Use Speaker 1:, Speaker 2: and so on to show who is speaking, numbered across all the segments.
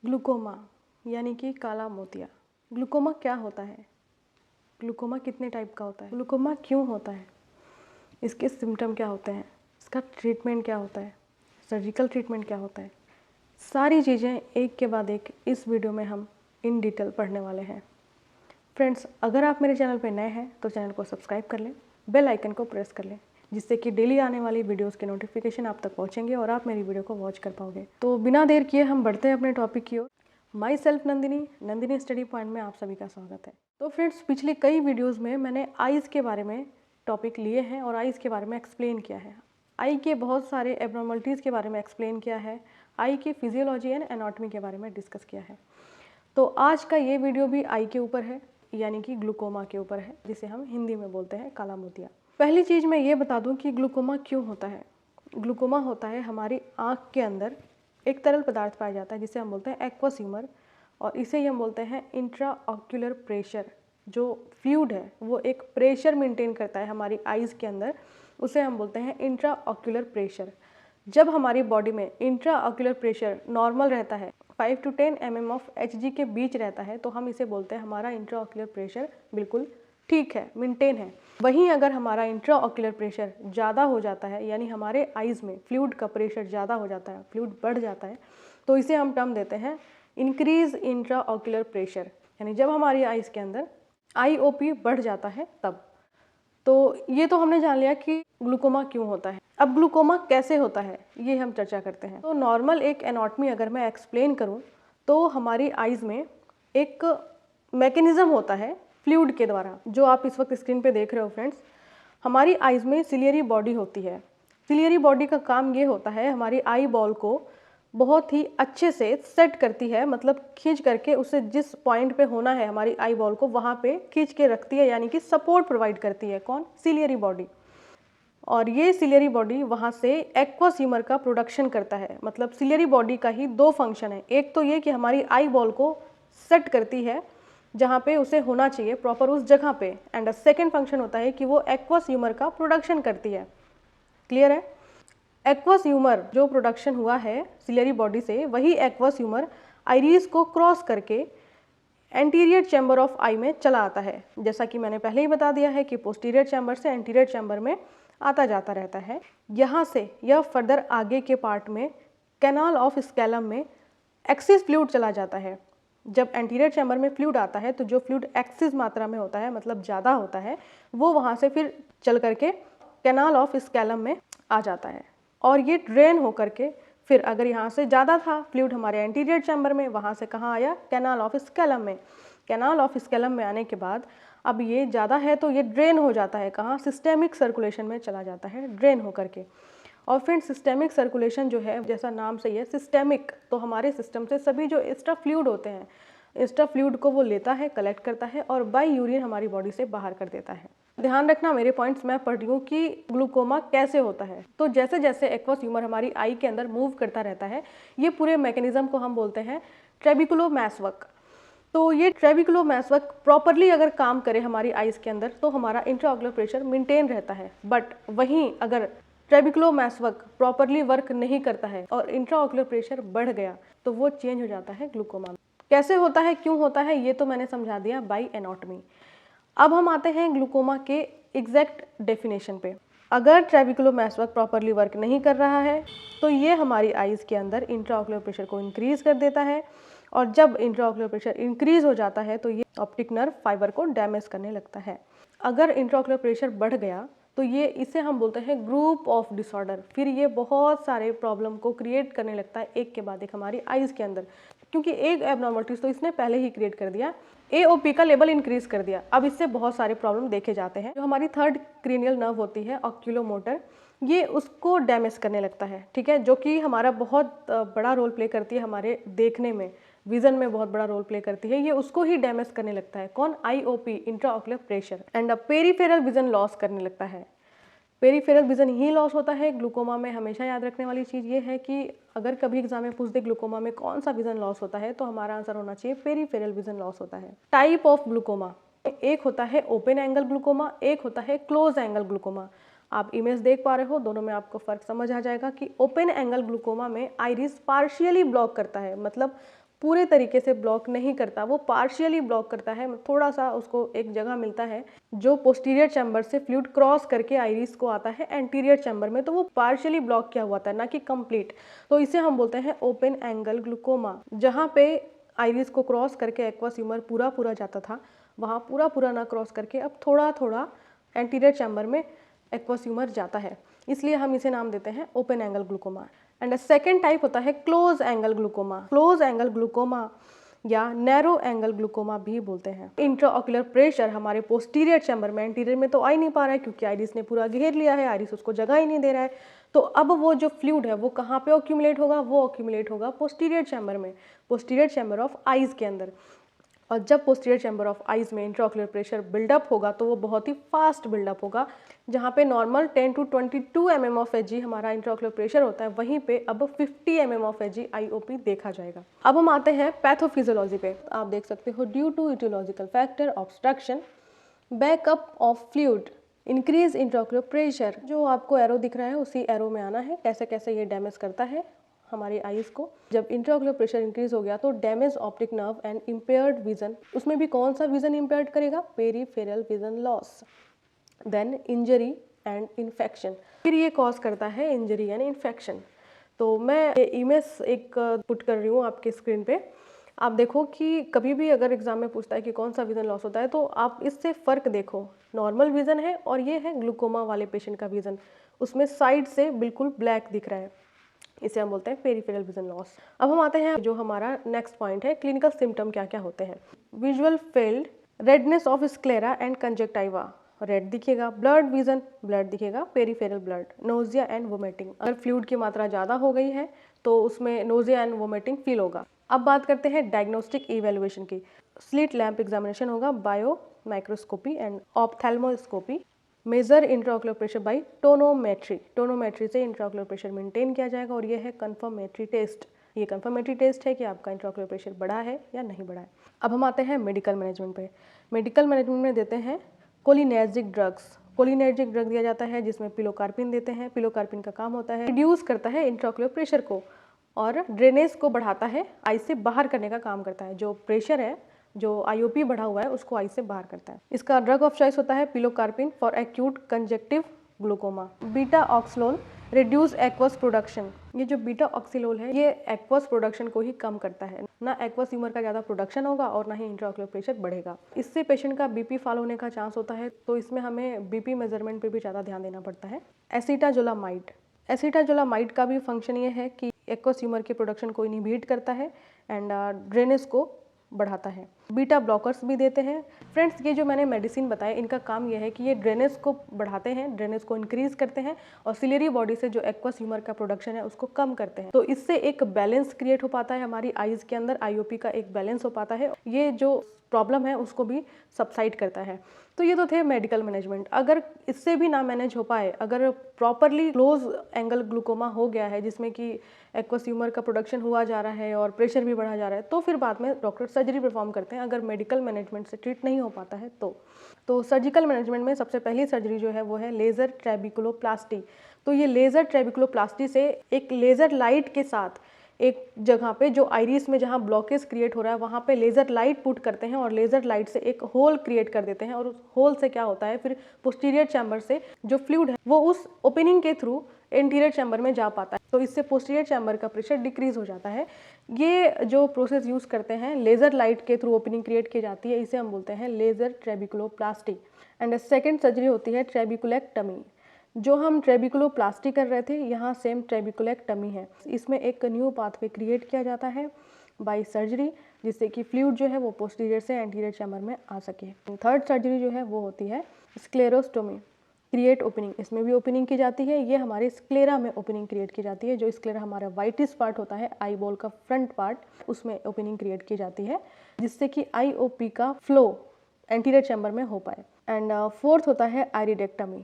Speaker 1: Glaucoma यानी कि काला मोतिया। ग्लूकोमा क्या होता है? ग्लूकोमा कितने टाइप का होता है? ग्लूकोमा क्यों होता है? इसके सिम्टम क्या होते हैं? इसका ट्रीटमेंट क्या होता है? सर्जिकल ट्रीटमेंट क्या होता है? सारी चीज़ें एक के बाद एक इस वीडियो में हम इन डिटेल पढ़ने वाले हैं। फ्रेंड्स, अगर आप मेरे चैनल पर नए हैं तो चैनल को सब्सक्राइब कर लें, बेल आइकन को प्रेस कर लें, जिससे कि डेली आने वाली वीडियोस के नोटिफिकेशन आप तक पहुंचेंगे और आप मेरी वीडियो को वॉच कर पाओगे। तो बिना देर किए हम बढ़ते हैं अपने टॉपिक की ओर। Myself Nandini study point में आप सभी का स्वागत है। तो फ्रेंड्स, पिछले कई वीडियोज़ में मैंने आइज़ के बारे में टॉपिक लिए हैं और आइज़ के बारे में एक्सप्लेन किया है। आई के बहुत सारे एब्नॉर्मलिटीज़ के बारे में एक्सप्लेन किया है, आई के फिजियोलॉजी एंड एनाटॉमी के बारे में डिस्कस किया है। तो आज का ये वीडियो भी आई के ऊपर है, यानी कि ग्लूकोमा के ऊपर है, जिसे हम हिंदी में बोलते हैं काला मोतिया। पहली चीज़ मैं ये बता दूं कि ग्लूकोमा क्यों होता है। ग्लूकोमा होता है हमारी आँख के अंदर एक तरल पदार्थ पाया जाता है जिसे हम बोलते हैं एक्वस ह्यूमर, और इसे हम बोलते हैं इंट्रा ऑक्यूलर प्रेशर। जो फ्लूइड है वो एक प्रेशर मेंटेन करता है हमारी आइज़ के अंदर, उसे हम बोलते हैं इंट्रा ऑक्यूलर प्रेशर। जब हमारी बॉडी में इंट्रा ऑक्यूलर प्रेशर नॉर्मल रहता है, 5 to 10 mm ऑफ Hg के बीच रहता है, तो हम इसे बोलते हैं हमारा इंट्रा ऑक्यूलर प्रेशर बिल्कुल ठीक है, मेंटेन है। वहीं अगर हमारा इंट्रा ऑक्यूलर प्रेशर ज़्यादा हो जाता है, यानी हमारे आइज़ में फ्लूइड का प्रेशर ज़्यादा हो जाता है, फ्लूइड बढ़ जाता है, तो इसे हम टर्म देते हैं इंक्रीज इंट्रा ऑक्यूलर प्रेशर। यानी जब हमारी आइज़ के अंदर IOP बढ़ जाता है तब। तो ये तो हमने जान लिया कि ग्लूकोमा क्यों होता है। अब ग्लूकोमा कैसे होता है ये हम चर्चा करते हैं। तो नॉर्मल एक एनाटॉमी अगर मैं एक्सप्लेन करूं तो हमारी आइज़ में एक मैकेनिज़्म होता है फ्लूइड के द्वारा, जो आप इस वक्त स्क्रीन पे देख रहे हो फ्रेंड्स। हमारी आइज़ में सिलियरी बॉडी होती है। सिलियरी बॉडी का काम ये होता है हमारी आई बॉल को बहुत ही अच्छे से सेट करती है, मतलब खींच करके उसे जिस पॉइंट पे होना है हमारी आई बॉल को वहाँ पे खींच के रखती है, यानी कि सपोर्ट प्रोवाइड करती है। कौन? Ciliary body. और ये सिलियरी बॉडी वहाँ से एक्वस ह्यूमर का प्रोडक्शन करता है। मतलब सिलियरी बॉडी का ही दो फंक्शन है। एक तो ये कि हमारी आई बॉल को सेट करती है जहाँ पे उसे होना चाहिए प्रॉपर उस जगह पे, एंड सेकेंड फंक्शन होता है कि वो एक्वस ह्यूमर का प्रोडक्शन करती है। क्लियर है? एक्वस ह्यूमर जो प्रोडक्शन हुआ है सिलियरी बॉडी से, वही एक्वस ह्यूमर आइरिस को क्रॉस करके एंटीरियर चैम्बर ऑफ आई में चला आता है। जैसा कि मैंने पहले ही बता दिया है कि पोस्टीरियर चैम्बर से एंटीरियर चैम्बर में आता जाता रहता है। यहाँ से यह फर्दर आगे के पार्ट में कैनाल ऑफ स्कैलम में एक्सिस फ्लूइड चला जाता है। जब एंटीरियर चैम्बर में फ्लूइड आता है तो जो फ्लूइड एक्सिस मात्रा में होता है, मतलब ज़्यादा होता है, वो वहाँ से फिर चल करके कैनाल ऑफ स्कैलम में आ जाता है, और ये ड्रेन हो करके फिर अगर यहाँ से ज़्यादा था फ्लूइड हमारे एंटीरियर चैम्बर में, वहाँ से कहाँ आया? कैनाल ऑफ स्कैलम में। कैनाल ऑफ स्कैलम में आने के बाद अब ये ज़्यादा है तो ये ड्रेन हो जाता है कहाँ? सिस्टेमिक सर्कुलेशन में चला जाता है, ड्रेन हो करके। और फिर सिस्टेमिक सर्कुलेशन जो है, जैसा नाम से ही है सिस्टेमिक, तो हमारे सिस्टम से सभी जो एक्स्ट्रा फ्लूइड होते हैं, एक्स्ट्रा फ्लूइड को वो लेता है, कलेक्ट करता है और बाय यूरिन हमारी बॉडी से बाहर कर देता है। ध्यान रखना, मेरे पॉइंट्स मैं पढ़ रही हूँ कि ग्लूकोमा कैसे होता है। तो जैसे जैसे एक्वस ह्यूमर हमारी आई के अंदर मूव करता रहता है, ये पूरे मैकेनिज्म को हम बोलते हैं ट्रेबिकुलोमैसवर्क। तो ये ट्रेबिकुलोमैसवर्क प्रॉपरली अगर काम करे हमारी आइज़ के अंदर तो हमारा इंट्राऑक्यूलर प्रेशर मेंटेन रहता है। बट वहीं अगर ट्रेबिकुलोमैसवर्क प्रॉपरली वर्क नहीं करता है और इंट्राऑक्यूलर प्रेशर बढ़ गया तो वो चेंज हो जाता है ग्लूकोमा। कैसे होता है, क्यों होता है, ये तो मैंने समझा दिया बाय एनाटॉमी। अब हम आते हैं ग्लूकोमा के एग्जैक्ट डेफिनेशन पे। अगर ट्रेबिकुलोमैसवर्क प्रॉपरली वर्क नहीं कर रहा है तो ये हमारी आइज़ के अंदर इंट्राऑक्यूलर प्रेशर को इंक्रीज़ कर देता है, और जब इंट्राऑक्यूलर प्रेशर इंक्रीज़ हो जाता है तो ये ऑप्टिक नर्व फाइबर को डैमेज करने लगता है। अगर इंट्राऑक्यूलर प्रेशर बढ़ गया तो ये इसे हम बोलते हैं ग्रुप ऑफ डिसऑर्डर। फिर ये बहुत सारे प्रॉब्लम को क्रिएट करने लगता है एक के बाद एक हमारी आइज़ के अंदर, क्योंकि एक एब्नॉर्मलिटीज तो इसने पहले ही क्रिएट कर दिया, AOP का लेवल इंक्रीज कर दिया। अब इससे बहुत सारे प्रॉब्लम देखे जाते हैं। जो हमारी थर्ड क्रीनियल नर्व होती है ऑक्यूलोमोटर, ये उसको डैमेज करने लगता है, ठीक है, जो कि हमारा बहुत बड़ा रोल प्ले करती है हमारे देखने में, विजन में बहुत बड़ा रोल प्ले करती है। ये उसको ही डैमेज करने लगता है। कौन? IOP, intraocular pressure, and peripheral vision loss करने लगता है। पेरिफेरल विजन ही लॉस होता है ग्लूकोमा में। हमेशा याद रखने वाली चीज़ ये है कि अगर कभी एग्जाम में पूछ दे ग्लूकोमा में कौन सा विजन लॉस होता है, तो हमारा आंसर होना चाहिए पेरिफेरल विजन लॉस होता है। टाइप ऑफ ग्लूकोमा, एक होता है ओपन एंगल ग्लूकोमा, एक होता है क्लोज एंगल ग्लूकोमा। आप इमेज देख पा रहे हो, दोनों में आपको फर्क समझ आ जाएगा कि ओपन एंगल ग्लूकोमा में आइरिस पार्शियली ब्लॉक करता है, मतलब पूरे तरीके से ब्लॉक नहीं करता, वो पार्शियली ब्लॉक करता है, थोड़ा सा उसको एक जगह मिलता है जो पोस्टीरियर चैम्बर से फ्लूइड क्रॉस करके आइरिस को आता है एंटीरियर चैम्बर में, तो वो पार्शियली ब्लॉक किया हुआ था, ना कि कंप्लीट। तो इसे हम बोलते हैं ओपन एंगल ग्लूकोमा। जहाँ पे आइरिस को क्रॉस करके एक्वस ह्यूमर पूरा जाता था, वहाँ पूरा ना क्रॉस करके अब थोड़ा थोड़ा एंटीरियर चैम्बर में एक्वस ह्यूमर जाता है, इसलिए हम इसे नाम देते हैं open angle glaucoma. And second type होता है close angle glaucoma. Close angle glaucoma या नैरो एंगल ग्लूकोमा भी बोलते हैं। इंट्राऑक्यूलर प्रेशर हमारे पोस्टीरियर चैम्बर में, एंटीरियर में तो आ ही नहीं पा रहा है क्योंकि आइरिस ने पूरा घेर लिया है, आइरिस उसको जगह ही नहीं दे रहा है। तो अब वो जो फ्लूइड है वो कहाँ पे ऑक्यूमुलेट होगा, वो ऑक्यूमुलेट होगा पोस्टीरियर चैम्बर में, पोस्टीरियर चैम्बर ऑफ आइज के अंदर। और जब पोस्टीरियर चैम्बर ऑफ आइज में इंट्राऑक्यूलर प्रेशर बिल्डअप होगा तो वो बहुत ही फास्ट बिल्डअप होगा। जहाँ पे normal 10 to 22 mm of Hg हमारा इंट्राऑक्यूलर प्रेशर होता है, वहीं पे अब 50 mm ऑफ Hg IOP देखा जाएगा। अब हम आते हैं पैथोफिजियोलॉजी पे। आप देख सकते हो due to etiological factor, obstruction, backup of fluid, increase intraocular pressure. जो आपको एरो दिख रहा है उसी एरो में आना है, कैसे कैसे ये डैमेज करता है हमारी आइज को। जब इंट्राऑक्यूलर प्रेशर इंक्रीज हो गया तो damage optic nerve and impaired vision. उसमें भी कौन सा विजन इम्पेयर्ड करेगा, peripheral vision loss. Then injury and infection, फिर ये कॉज करता है इंजरी एंड इन्फेक्शन। तो मैं इमेज एक पुट कर रही हूँ आपके स्क्रीन पे। आप देखो कि कभी भी अगर एग्जाम में पूछता है कि कौन सा विजन लॉस होता है तो आप इससे फ़र्क देखो। नॉर्मल विजन है और ये है ग्लूकोमा वाले पेशेंट का विजन, उसमें साइड से बिल्कुल ब्लैक दिख रहा है, इसे हम बोलते हैं पेरिफेरल विजन लॉस। अब हम आते हैं जो हमारा नेक्स्ट पॉइंट है, क्लिनिकल सिम्टम क्या क्या होते हैं। Visual field, redness of sclera and conjunctiva, red दिखेगा, ब्लड विजन, ब्लड दिखेगा, peripheral blood, nausea and vomiting. अगर फ्लूइड की मात्रा ज़्यादा हो गई है तो उसमें नोजिया एंड वोमिटिंग फील होगा। अब बात करते हैं डायग्नोस्टिक इवेल्युएशन की। स्लिट लैंप एग्जामिनेशन होगा, bio microscopy and ophthalmoscopy. Measure intraocular pressure by tonometry, tonometry से इंट्राऑक्यूलर प्रेशर मेंटेन किया जाएगा। और ये है कंफर्मेटरी टेस्ट, ये कंफर्मेटरी टेस्ट है कि आपका इंट्राऑक्यूलर प्रेशर बढ़ा है या नहीं बढ़ा है। अब हम आते हैं मेडिकल मैनेजमेंट पे। मेडिकल मैनेजमेंट में देते हैं कोलिनर्जिक ड्रग्स। कोलिनर्जिक ड्रग दिया जाता है जिसमें पिलोकार्पिन देते हैं। पिलोकार्पिन का काम होता है रिड्यूस करता है इंट्राऑक्यूलर प्रेशर को और ड्रेनेज को बढ़ाता है, आई से बाहर करने का काम करता है। जो प्रेशर है, जो IOP बढ़ा हुआ है, उसको आई से बाहर करता है। इसका ड्रग ऑफ चॉइस होता है pilocarpine for acute congestive glaucoma. Betaxolol reduce aqueous production, ये जो बीटा ऑक्सीलोल है ये एक्वस प्रोडक्शन को ही कम करता है। ना एक्वस ह्यूमर का ज़्यादा प्रोडक्शन होगा और ना ही इंट्राऑक्यूलर प्रेशर बढ़ेगा। इससे पेशेंट का BP फॉल होने का चांस होता है, तो इसमें हमें BP मेजरमेंट पे भी ज़्यादा ध्यान देना पड़ता है। एसिटाजोलामाइड, एसिटाजोलामाइड का भी फंक्शन ये है कि एक्वस ह्यूमर के प्रोडक्शन को इनहिबिट करता है एंड ड्रेनेज को बढ़ाता है। बीटा ब्लॉकर्स भी देते हैं। फ्रेंड्स, ये जो मैंने मेडिसिन बताए इनका काम ये है कि ये ड्रेनेज को बढ़ाते हैं, ड्रेनेज को इंक्रीज करते हैं और सिलियरी बॉडी से जो एक्वस ह्यूमर का प्रोडक्शन है उसको कम करते हैं। तो इससे एक बैलेंस क्रिएट हो पाता है हमारी आइज के अंदर, IOP का एक बैलेंस हो पाता है। ये जो प्रॉब्लम है उसको भी सबसाइड करता है। तो ये तो थे मेडिकल मैनेजमेंट। अगर इससे भी ना मैनेज हो पाए, अगर प्रॉपरली क्लोज एंगल ग्लूकोमा हो गया है जिसमें कि एक्वस ह्यूमर का प्रोडक्शन हुआ जा रहा है और प्रेशर भी बढ़ा जा रहा है, तो फिर बाद में डॉक्टर सर्जरी परफॉर्म करते हैं। अगर मेडिकल मैनेजमेंट से ट्रीट नहीं हो पाता है तो सर्जिकल मैनेजमेंट में सबसे पहली सर्जरी जो है वो है लेज़र ट्रेबिकुलोप्लास्टी। तो ये लेज़र ट्रेबिकुलोप्लास्टी से एक लेज़र लाइट के साथ एक जगह पे जो आइरिस में जहाँ ब्लॉकेज क्रिएट हो रहा है वहाँ पे लेज़र लाइट पुट करते हैं और लेज़र लाइट से एक होल क्रिएट कर देते हैं। और उस होल से क्या होता है, फिर पोस्टीरियर चैम्बर से जो फ्लूइड है वो उस ओपनिंग के थ्रू इंटीरियर चैम्बर में जा पाता है। तो इससे पोस्टीरियर चैम्बर का प्रेशर डिक्रीज हो जाता है। ये जो प्रोसेस यूज़ करते हैं, लेज़र लाइट के थ्रू ओपनिंग क्रिएट की जाती है, इसे हम बोलते हैं लेज़र ट्रेबिकुलोप्लास्टी। एंड सेकेंड सर्जरी होती है ट्रेबिकुलेक्टमी। जो हम ट्रेबिकुलोप्लास्टी कर रहे थे, यहाँ सेम ट्रेबिकुलेक्टमी है। इसमें एक न्यू पाथवे क्रिएट किया जाता है बाय सर्जरी, जिससे कि फ्लूइड जो है वो पोस्टीरियर से एंटीरियर चैम्बर में आ सके। थर्ड सर्जरी जो है वो होती है स्क्लेरोस्टोमी, क्रिएट ओपनिंग। इसमें भी ओपनिंग की जाती है, ये हमारे स्क्लेरा में ओपनिंग क्रिएट की जाती है। जो स्क्लेरा हमारा वाइटिस पार्ट होता है, आई बॉल का फ्रंट पार्ट, उसमें ओपनिंग क्रिएट की जाती है जिससे कि IOP का फ्लो एंटीरियर चैम्बर में हो पाए। एंड फोर्थ होता है आइरिडेक्टमी।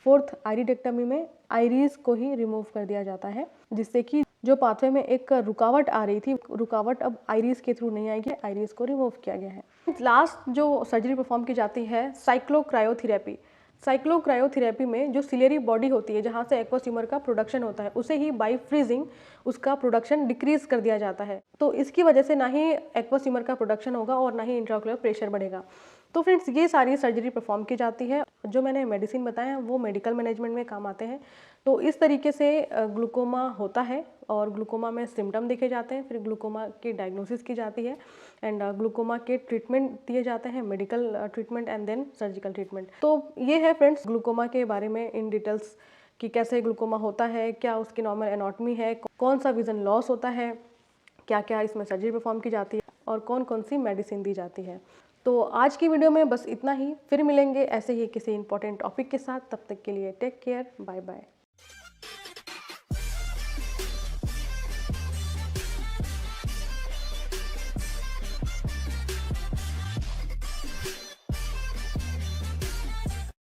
Speaker 1: फोर्थ आइरिडेक्टमी में आइरिस को ही रिमूव कर दिया जाता है, जिससे कि जो पाथवे में एक रुकावट आ रही थी, रुकावट अब आइरिस के थ्रू नहीं आएगी, आइरिस को रिमूव किया गया है। लास्ट जो सर्जरी परफॉर्म की जाती है साइक्लोक्रायोथेरेपी। साइक्लोक्रायोथेरेपी में जो सिलियरी बॉडी होती है जहाँ से एक्वस ह्यूमर का प्रोडक्शन होता है, उसे ही बाई फ्रीजिंग उसका प्रोडक्शन डिक्रीज कर दिया जाता है। तो इसकी वजह से ना ही एक्वस ह्यूमर का प्रोडक्शन होगा और ना ही इंट्राओक्युलर प्रेशर बढ़ेगा। तो फ्रेंड्स, ये सारी सर्जरी परफॉर्म की जाती है। जो मैंने मेडिसिन बताया वो मेडिकल मैनेजमेंट में काम आते हैं। तो इस तरीके से ग्लूकोमा होता है और ग्लूकोमा में सिम्टम देखे जाते हैं, फिर ग्लूकोमा की डायग्नोसिस की जाती है एंड ग्लूकोमा के ट्रीटमेंट दिए जाते हैं, medical treatment and then surgical treatment. तो ये है फ्रेंड्स ग्लूकोमा के बारे में इन डिटेल्स कि कैसे ग्लूकोमा होता है, क्या उसकी नॉर्मल एनाटॉमी है, कौन सा विजन लॉस होता है, क्या क्या इसमें सर्जरी परफॉर्म की जाती है और कौन कौन सी मेडिसिन दी जाती है। तो आज की वीडियो में बस इतना ही। फिर मिलेंगे ऐसे ही किसी इंपॉर्टेंट टॉपिक के साथ। तब तक के लिए टेक केयर, बाय बाय।